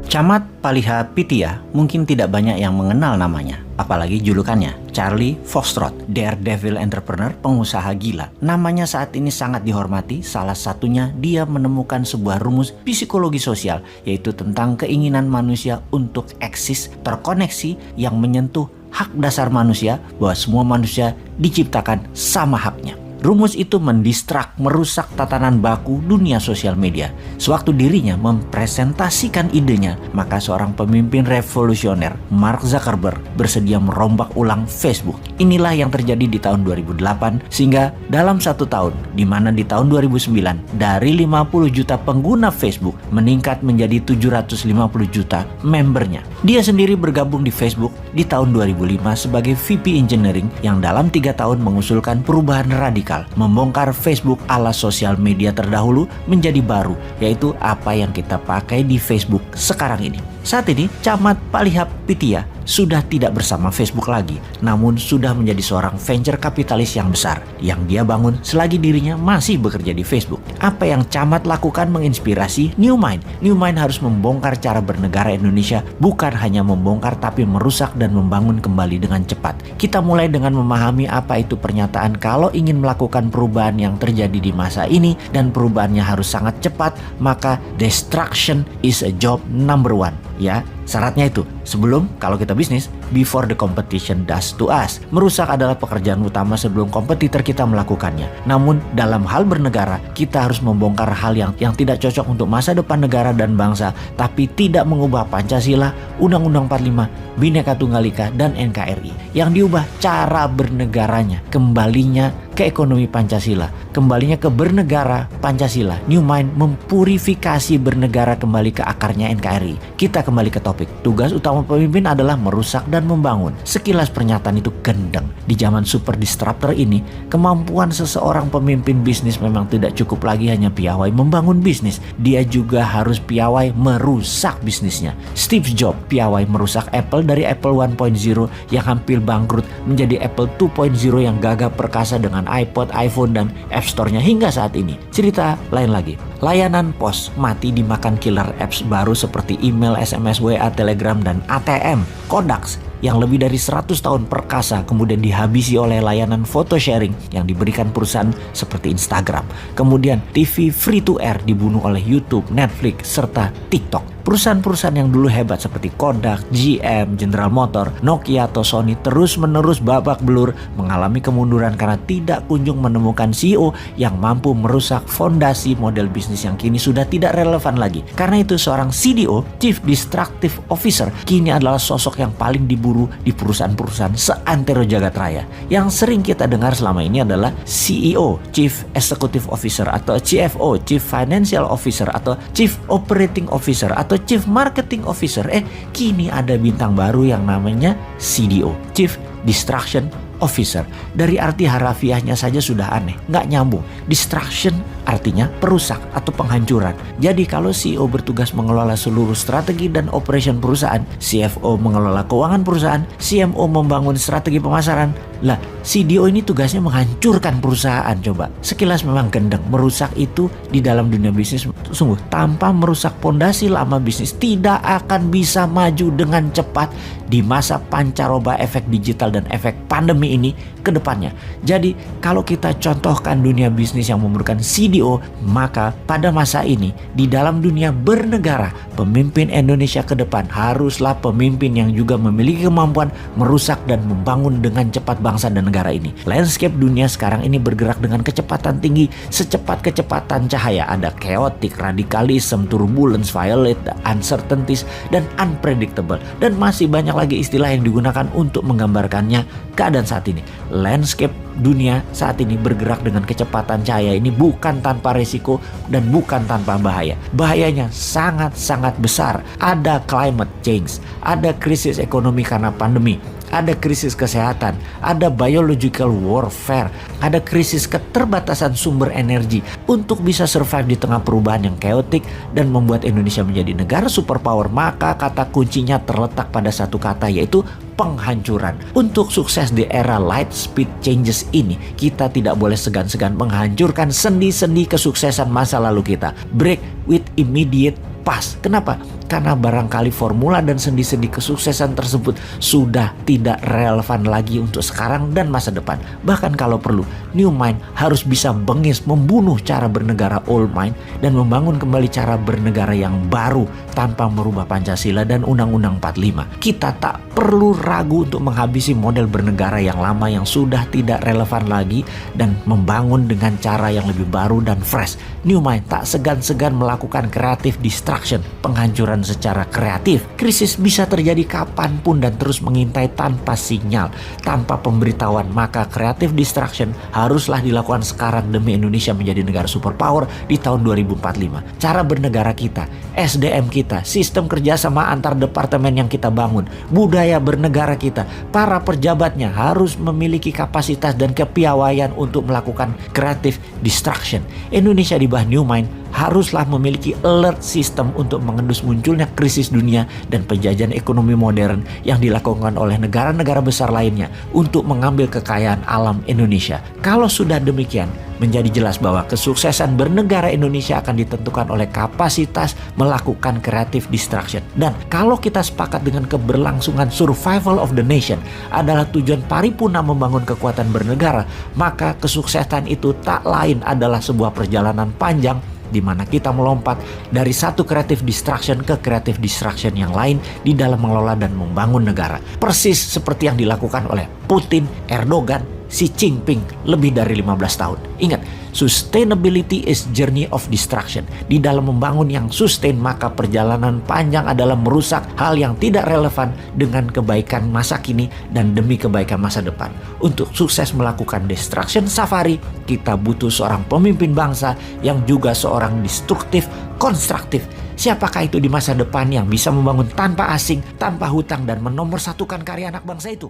Camat Paliha Pitya mungkin tidak banyak yang mengenal namanya, apalagi julukannya, Charlie Foxtrot, daredevil entrepreneur, pengusaha gila. Namanya saat ini sangat dihormati, salah satunya dia menemukan sebuah rumus psikologi sosial, yaitu tentang keinginan manusia untuk eksis, terkoneksi yang menyentuh hak dasar manusia, bahwa semua manusia diciptakan sama haknya. Rumus itu mendistrak, merusak tatanan baku dunia sosial media. Sewaktu dirinya mempresentasikan idenya, maka seorang pemimpin revolusioner, Mark Zuckerberg, bersedia merombak ulang Facebook. Inilah yang terjadi di tahun 2008, sehingga dalam 1 tahun, di mana di tahun 2009, dari 50 juta pengguna Facebook meningkat menjadi 750 juta membernya. Dia sendiri bergabung di Facebook di tahun 2005 sebagai VP Engineering yang dalam 3 tahun mengusulkan perubahan radikal, membongkar Facebook ala sosial media terdahulu menjadi baru, yaitu apa yang kita pakai di Facebook sekarang ini. Saat ini, Camat Paliha Pitya sudah tidak bersama Facebook lagi, namun sudah menjadi seorang venture kapitalis yang besar yang dia bangun selagi dirinya masih bekerja di Facebook. Apa yang Camat lakukan menginspirasi New Mind. New Mind harus membongkar cara bernegara Indonesia, bukan hanya membongkar tapi merusak dan membangun kembali dengan cepat. Kita mulai dengan memahami apa itu pernyataan kalau ingin melakukan perubahan yang terjadi di masa ini dan perubahannya harus sangat cepat, maka destruction is a job number 1. Ya, syaratnya itu, sebelum kalau kita bisnis, before the competition does to us. Merusak adalah pekerjaan utama sebelum kompetitor kita melakukannya. Namun dalam hal bernegara, kita harus membongkar hal yang tidak cocok untuk masa depan negara dan bangsa, tapi tidak mengubah Pancasila, Undang-Undang 45, Bhinneka Tunggal Ika, dan NKRI. Yang diubah cara bernegaranya, kembalinya ke ekonomi Pancasila, kembalinya ke bernegara Pancasila. New Mind mempurifikasi bernegara kembali ke akarnya NKRI. Kita kembali ke topik. Tugas utama pemimpin adalah merusak dan membangun. Sekilas pernyataan itu gendeng. Di zaman super disruptor ini, kemampuan seseorang pemimpin bisnis memang tidak cukup lagi hanya piawai membangun bisnis. Dia juga harus piawai merusak bisnisnya. Steve Jobs piawai merusak Apple dari Apple 1.0 yang hampir bangkrut menjadi Apple 2.0 yang gagah perkasa dengan iPod, iPhone, dan App Store-nya hingga saat ini. Cerita lain lagi. Layanan pos mati dimakan killer apps baru seperti email, SMS, WA, Telegram, dan ATM. Kodak yang lebih dari 100 tahun perkasa kemudian dihabisi oleh layanan foto sharing yang diberikan perusahaan seperti Instagram. Kemudian TV free to air dibunuh oleh YouTube, Netflix, serta TikTok. Perusahaan-perusahaan yang dulu hebat seperti Kodak, GM, General Motor, Nokia, atau Sony terus-menerus babak belur mengalami kemunduran karena tidak kunjung menemukan CEO yang mampu merusak fondasi model bisnis yang kini sudah tidak relevan lagi. Karena itu seorang CDO, Chief Destructive Officer, kini adalah sosok yang paling diburu di perusahaan-perusahaan seantero jagat raya. Yang sering kita dengar selama ini adalah CEO, Chief Executive Officer, atau CFO, Chief Financial Officer, atau Chief Operating Officer, atau Chief Marketing Officer. Kini ada bintang baru yang namanya CDO, Chief Destruction Officer. Dari arti harafiahnya saja sudah aneh, nggak nyambung. Destruction artinya perusak atau penghancuran. Jadi kalau CEO bertugas mengelola seluruh strategi dan operation perusahaan, CFO mengelola keuangan perusahaan, CMO membangun strategi pemasaran, lah CDO ini tugasnya menghancurkan perusahaan. Coba, sekilas memang gendeng. Merusak itu di dalam dunia bisnis sungguh tanpa merusak pondasi lama bisnis tidak akan bisa maju dengan cepat di masa pancaroba efek digital dan efek pandemi ini ke depannya. Jadi kalau kita contohkan dunia bisnis yang memerlukan CDO, maka pada masa ini di dalam dunia bernegara, pemimpin Indonesia ke depan haruslah pemimpin yang juga memiliki kemampuan merusak dan membangun dengan cepat bangsa dan negara ini. Landscape dunia sekarang ini bergerak dengan kecepatan tinggi, secepat kecepatan cahaya. Ada chaotic, radikalisme, turbulence, violent, uncertainties, dan unpredictable. Dan masih banyak lagi istilah yang digunakan untuk menggambarkannya keadaan saat ini. Landscape dunia saat ini bergerak dengan kecepatan cahaya ini bukan tanpa risiko dan bukan tanpa bahaya. Bahayanya sangat-sangat besar. Ada climate change, ada krisis ekonomi karena pandemi, ada krisis kesehatan, ada biological warfare, ada krisis keterbatasan sumber energi. Untuk bisa survive di tengah perubahan yang chaotic dan membuat Indonesia menjadi negara superpower, maka kata kuncinya terletak pada satu kata, yaitu penghancuran. Untuk sukses di era light speed changes ini, kita tidak boleh segan-segan menghancurkan sendi-sendi kesuksesan masa lalu kita. Break with immediate past. Kenapa? karena barangkali formula dan sendi-sendi kesuksesan tersebut sudah tidak relevan lagi untuk sekarang dan masa depan. Bahkan kalau perlu, New Mind harus bisa bengis membunuh cara bernegara Old Mind dan membangun kembali cara bernegara yang baru tanpa merubah Pancasila dan Undang-Undang 45. Kita tak perlu ragu untuk menghabisi model bernegara yang lama yang sudah tidak relevan lagi dan membangun dengan cara yang lebih baru dan fresh. New Mind tak segan-segan melakukan creative destruction, penghancuran secara kreatif. Krisis bisa terjadi kapanpun dan terus mengintai tanpa sinyal, tanpa pemberitahuan. Maka creative destruction haruslah dilakukan sekarang demi Indonesia menjadi negara superpower di tahun 2045. Cara bernegara kita, SDM kita, sistem kerjasama antar departemen yang kita bangun, budaya bernegara kita, para pejabatnya harus memiliki kapasitas dan kepiawaian untuk melakukan creative destruction. Indonesia di bawah New Mind haruslah memiliki alert system untuk mengendus munculnya krisis dunia dan penjajahan ekonomi modern yang dilakukan oleh negara-negara besar lainnya untuk mengambil kekayaan alam Indonesia. Kalau sudah demikian, menjadi jelas bahwa kesuksesan bernegara Indonesia akan ditentukan oleh kapasitas melakukan creative destruction. Dan kalau kita sepakat dengan keberlangsungan survival of the nation adalah tujuan paripurna membangun kekuatan bernegara, maka kesuksesan itu tak lain adalah sebuah perjalanan panjang di mana kita melompat dari satu creative destruction ke creative destruction yang lain di dalam mengelola dan membangun negara. Persis seperti yang dilakukan oleh Putin, Erdogan, Xi Jinping lebih dari 15 tahun. Ingat, sustainability is journey of destruction. Di dalam membangun yang sustain, maka perjalanan panjang adalah merusak hal yang tidak relevan dengan kebaikan masa kini dan demi kebaikan masa depan. Untuk sukses melakukan destruction safari, kita butuh seorang pemimpin bangsa yang juga seorang destruktif, konstruktif. Siapakah itu di masa depan yang bisa membangun tanpa asing, tanpa hutang dan menomorsatukan karya anak bangsa itu?